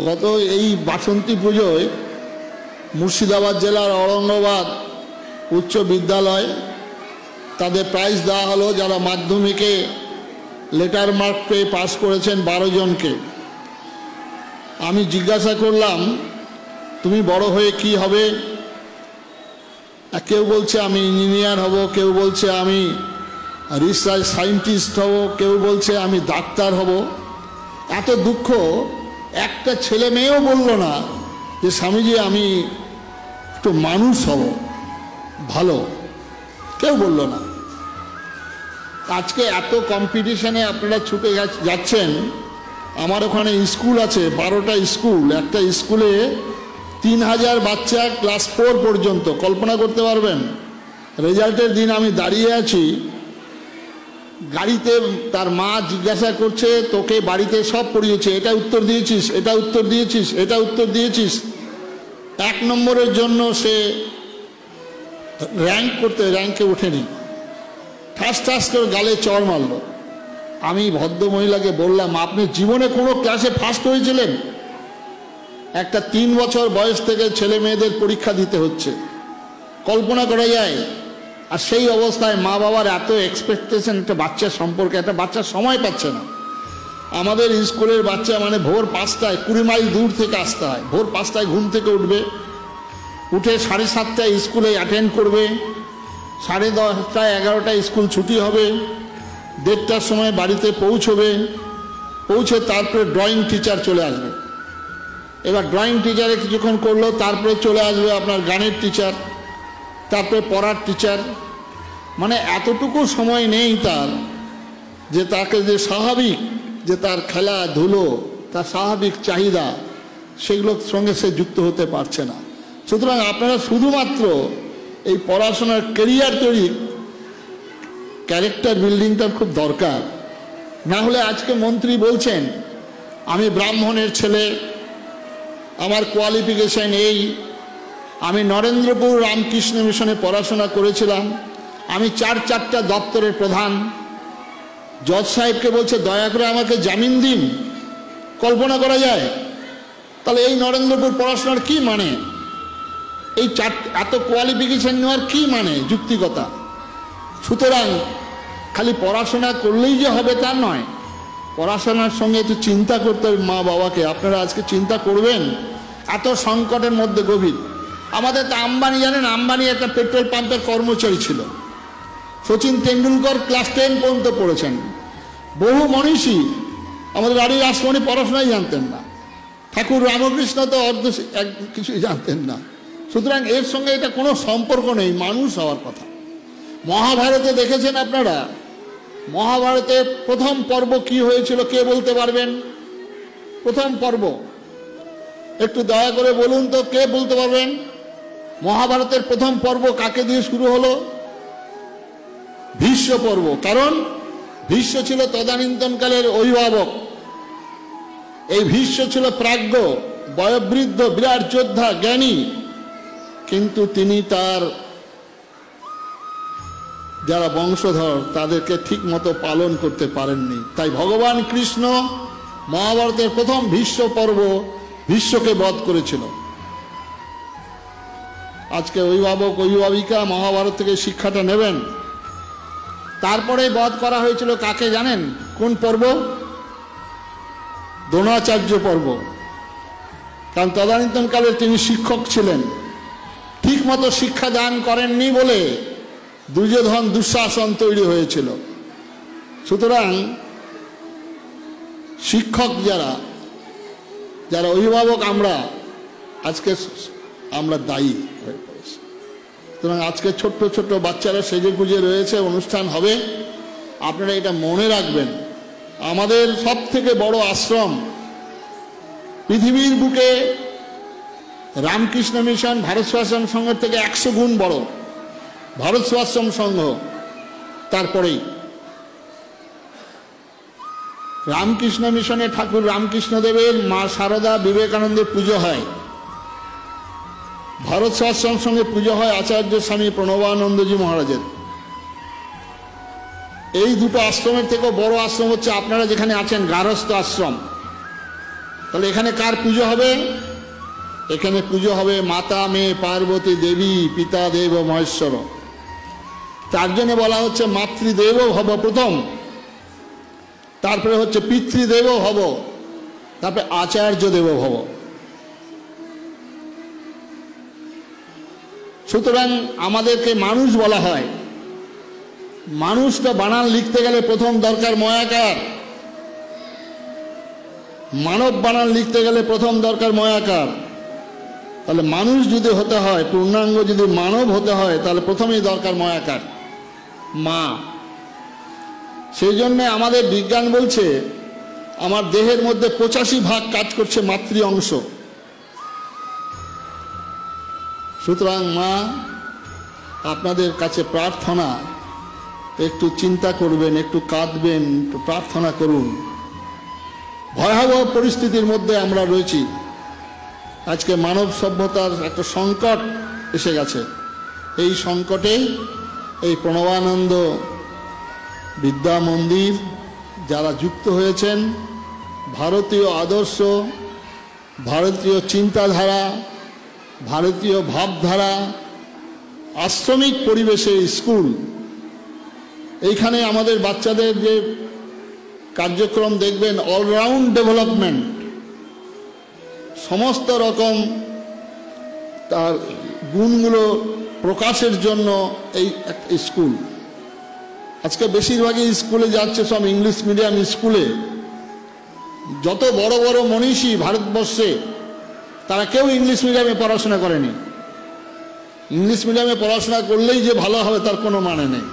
গত এই বাসন্তী পুজোয় মুর্শিদাবাদ জেলার औरंगाबाद উচ্চ বিদ্যালয় তাদের প্রাইজ দেওয়া হলো যারা মাধ্যমিকে লেটার মার্ক পেয়ে পাস করেছেন 12 জনকে। আমি জিজ্ঞাসা করলাম তুমি বড় হয়ে কি হবে? কেউ বলছে আমি ইঞ্জিনিয়ার হব, কেউ বলছে আমি রিসার্চ সায়েন্টিস্ট হব, কেউ বলছে আমি ডাক্তার হব। এত দুঃখ, একটা ছেলে মেয়েও বলল না যে স্বামীজি আমি একটু মানুষ হব, ভালো, কেউ বলল না। আজকে এত কম্পিটিশনে আপনারা ছুটে যাচ্ছেন। আমার ওখানে স্কুল আছে 12টা স্কুল, একটা স্কুলে 3000 বাচ্চা ক্লাস 4 পর্যন্ত। কল্পনা করতে পারবেন? রেজাল্টের দিন আমি দাঁড়িয়ে আছি, গাড়িতে তার মা জিজ্ঞাসা করছে তোকে বাড়িতে সব পড়িয়েছে, এটা উত্তর দিয়েছিস, এটা উত্তর দিয়েছিস, এটা উত্তর দিয়েছিস। 1 নম্বরের জন্য সে র্যাঙ্কে ওঠেনি, ঠাস ঠাস করে গালে চড় মারল। আমি ভদ্র মহিলাকে বললাম আপনি জীবনে কোনো ক্লাসে ফার্স্ট হয়েছিলেন? একটা 3 বছর বয়স থেকে ছেলে মেয়েদের পরীক্ষা দিতে হচ্ছে, কল্পনা করা যায়? আর সেই অবস্থায় মা বাবার এত এক্সপেকটেশন একটা বাচ্চার সম্পর্কে, একটা বাচ্চা সময় পাচ্ছে না। আমাদের স্কুলের বাচ্চা মানে ভোর 5টায় 20 মাইল দূর থেকে আসতে হয়, ভোর 5টায় ঘুম থেকে উঠবে, উঠে 7:30টায় স্কুলে অ্যাটেন্ড করবে, 10:30টায় 11টায় স্কুল ছুটি হবে, 1:30টার সময় বাড়িতে পৌঁছে তারপরে ড্রয়িং টিচার চলে আসবে। এবার ড্রয়িং টিচারে কিছুক্ষণ করলো, তারপরে চলে আসবে আপনার গানের টিচার, তারপরে পড়ার টিচার। মানে এতটুকু সময় নেই তার যে তাকে যে স্বাভাবিক যে তার খেলাধুলো, তার স্বাভাবিক চাহিদা, সেগুলোর সঙ্গে সে যুক্ত হতে পারছে না। সুতরাং আপনারা শুধুমাত্র এই পড়াশোনার কেরিয়ার তৈরি, ক্যারেক্টার বিল্ডিংটার খুব দরকার। না হলে আজকে মন্ত্রী বলছেন আমি ব্রাহ্মণের ছেলে, আমার কোয়ালিফিকেশন এই, আমি নরেন্দ্রপুর রামকৃষ্ণ মিশনে পড়াশোনা করেছিলাম, আমি 4টা দপ্তরের প্রধান। জজ সাহেবকে বলছে দয়া করে আমাকে জামিন দিন। কল্পনা করা যায়? তাহলে এই নরেন্দ্রপুর পড়াশোনার কি মানে? এই এত কোয়ালিফিকেশন নেওয়ার কি মানে? যুক্তিকতা। সুতরাং খালি পড়াশোনা করলেই যে হবে তা নয়, পড়াশোনার সঙ্গে একটু চিন্তা করতে হবে মা বাবাকে। আপনারা আজকে চিন্তা করবেন, এত সংকটের মধ্যে গভীর। আমাদের তো আম্বানি, জানেন, আম্বানি একটা পেট্রোল পাম্পের কর্মচারী ছিল। সচিন তেন্ডুলকর ক্লাস 10 পর্যন্ত পড়েছেন। বহু মনীষী, আমাদের রানী রাসমণি পড়াশোনাই জানতেন না, ঠাকুর রামকৃষ্ণ তো কিছুই জানতেন না। সুতরাং এর সঙ্গে এটা কোনো সম্পর্ক নেই, মানুষ হওয়ার কথা। মহাভারতে দেখেছেন আপনারা, মহাভারতের প্রথম পর্ব কি হয়েছিল কে বলতে পারবেন? প্রথম পর্ব একটু দয়া করে বলুন তো, কে বলতে পারবেন? মহাভারতের প্রথম পর্ব কাকে দিয়ে শুরু হলো? ভীষ্ম পর্ব। কারণ ভীষ্ম ছিল তদানীন্তনকালের অভিভাবক। এই ভীষ্ম ছিল প্রাজ্ঞ, বয়োবৃদ্ধ, বিরাট যোদ্ধা, জ্ঞানী, কিন্তু তিনি তার যারা বংশধর তাদেরকে ঠিক মতো পালন করতে পারেননি। তাই ভগবান কৃষ্ণ মহাভারতের প্রথম ভীষ্ম পর্ব ভীষ্মকে বধ করেছিল। আজকে অভিভাবক অভিভাবিকা মহাভারত থেকে শিক্ষাটা নেবেন। তারপরে বধ করা হয়েছিল কাকে জানেন? কোন পর্ব? দ্রোণাচার্য পর্ব। কারণ তদানীন্তনকালে তিনি শিক্ষক ছিলেন, ঠিক মতো শিক্ষা দান করেননি বলে দুর্যোধন দুঃশাসন তৈরি হয়েছিল। সুতরাং শিক্ষক যারা অভিভাবক আমরা আজকে আমরা দায়ী হয়ে পড়েছি। সুতরাং আজকে ছোট্ট ছোট্ট বাচ্চারা সেজে গুজে রয়েছে, অনুষ্ঠান হবে। আপনারা এটা মনে রাখবেন, আমাদের সব থেকে বড় আশ্রম পৃথিবীর বুকে রামকৃষ্ণ মিশন ভারত সেবাশ্রম সংঘের থেকে 100 গুণ বড়। ভারত সেবাশ্রম সংঘ, তারপরেই রামকৃষ্ণ মিশনে ঠাকুর রামকৃষ্ণদেবের, মা সারদা, বিবেকানন্দের পুজো হয়। ভারত সেবাশ্রম সংঘে পুজো হয় আচার্য স্বামী প্রণবানন্দজি মহারাজের। এই দুটো আশ্রমের থেকেও বড় আশ্রম হচ্ছে আপনারা যেখানে আছেন, গারস্থ আশ্রম। তাহলে এখানে কার পুজো হবে? এখানে পুজো হবে মাতা মেয়ে পার্বতী দেবী পিতা দেব মহেশ্বর। তার জন্য বলা হচ্ছে মাতৃদেব ভব প্রথম, তারপরে হচ্ছে পিতৃদেব ভব, তারপরে আচার্য দেব ভব। সুতরাং আমাদেরকে মানুষ বলা হয়। মানুষটা বানান লিখতে গেলে প্রথম দরকার ময়াকার। মানব বানান লিখতে গেলে প্রথম দরকার ময়াকার। তাহলে মানুষ যদি হতে হয়, পূর্ণাঙ্গ যদি মানব হতে হয়, তাহলে প্রথমেই দরকার ময়াকার, মা। সেই জন্য আমাদের বিজ্ঞান বলছে আমার দেহের মধ্যে 85% কাজ করছে মাতৃ অংশ। সুতরাং মা, আপনাদের কাছে প্রার্থনা, একটু চিন্তা করবেন, একটু কাঁদবেন, একটু প্রার্থনা করুন। ভয়াবহ পরিস্থিতির মধ্যে আমরা রয়েছি। আজকে মানব সভ্যতার একটা সংকট এসে গেছে। এই সংকটে এই প্রণবানন্দ বিদ্যা মন্দির যারা যুক্ত হয়েছেন, ভারতীয় আদর্শ, ভারতীয় চিন্তাধারা, ভারতীয় ভাবধারা, আশ্রমিক পরিবেশে স্কুল, এইখানে আমাদের বাচ্চাদের যে কার্যক্রম দেখবেন অলরাউন্ড ডেভেলপমেন্ট, সমস্ত রকম তার গুণগুলো প্রকাশের জন্য এই স্কুল। আজকে বেশিরভাগই স্কুলে যাচ্ছে সব ইংলিশ মিডিয়াম স্কুলে। যত বড় বড় মনীষী ভারতবর্ষে, তারা কেউ ইংলিশ মিডিয়ামে পড়াশোনা করেনি। ইংলিশ মিডিয়ামে পড়াশোনা করলেই যে ভালো হবে তার কোনো মানে নেই।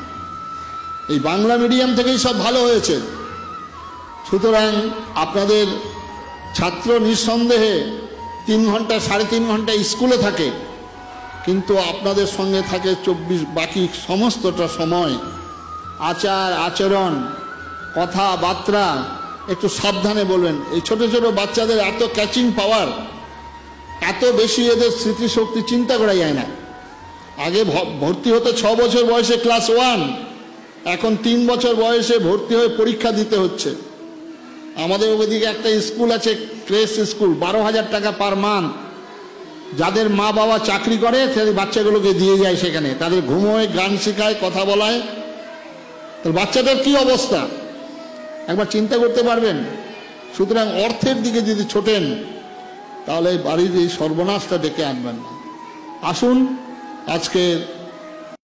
এই বাংলা মিডিয়াম থেকেই সব ভালো হয়েছে। সুতরাং আপনাদের ছাত্র নিঃসন্দেহে 3 ঘন্টা 3.5 ঘন্টা স্কুলে থাকে, কিন্তু আপনাদের সঙ্গে থাকে 24, বাকি সমস্তটা সময় আচার আচরণ কথাবার্তা একটু সাবধানে বলবেন। এই ছোট ছোট বাচ্চাদের এত ক্যাচিং পাওয়ার, এত বেশি এদের স্মৃতিশক্তি চিন্তা করা যায় না। আগে ভর্তি হতে 6 বছর বয়সে ক্লাস 1, এখন 3 বছর বয়সে ভর্তি হয়ে পরীক্ষা দিতে হচ্ছে। আমাদের ওদিকে একটা স্কুল আছে, ক্রেস স্কুল, 12,000 টাকা পার মান্থ। যাদের মা বাবা চাকরি করে সেই বাচ্চাগুলোকে দিয়ে যায় সেখানে, তাদের ঘুমোয়, গান শেখায়, কথা বলায়। তো বাচ্চাদের কি অবস্থা একবার চিন্তা করতে পারবেন। সুতরাং অর্থের দিকে যদি ছোটেন, তাহলে বাড়ির এই সর্বনাশটা ডেকে আনবেন না। আসুন আজকে